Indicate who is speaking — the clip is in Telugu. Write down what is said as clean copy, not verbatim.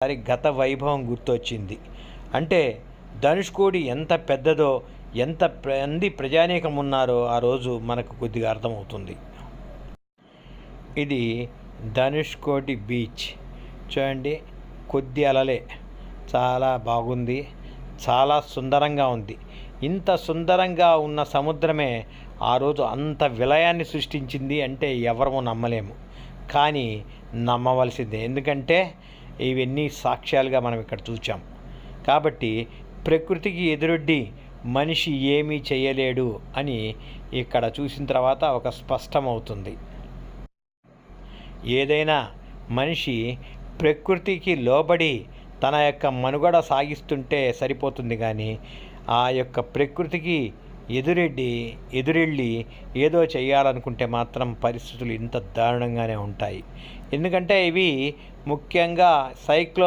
Speaker 1: ఒకసారి గత వైభవం గుర్తొచ్చింది. అంటే ధనుష్కోడి ఎంత పెద్దదో, ఎంత మంది ప్రజానీకం ఉన్నారో ఆ రోజు మనకు కొద్దిగా అర్థమవుతుంది. ఇది ధనుష్కోటి బీచ్ చూడండి. కొద్ది అలలే, చాలా బాగుంది, చాలా సుందరంగా ఉంది. ఇంత సుందరంగా ఉన్న సముద్రమే ఆ రోజు అంత విలయాన్ని సృష్టించింది అంటే ఎవరము నమ్మలేము, కానీ నమ్మవలసిందే. ఎందుకంటే ఇవన్నీ సాక్ష్యాలుగా మనం ఇక్కడ చూచాం. కాబట్టి ప్రకృతికి ఎదురొడ్డి మనిషి ఏమీ చేయలేడు అని ఇక్కడ చూసిన తర్వాత ఒక స్పష్టమవుతుంది. ఏదైనా మనిషి ప్రకృతికి లోబడి తన యొక్క మనుగడ సాగిస్తుంటే సరిపోతుంది, కానీ ఆ యొక్క ప్రకృతికి ఎదురెళ్ళి ఏదో చేయాలనుకుంటే మాత్రం పరిస్థితులు ఇంత దారుణంగానే ఉంటాయి. ఎందుకంటే ఇవి ముఖ్యంగా సైక్లోన్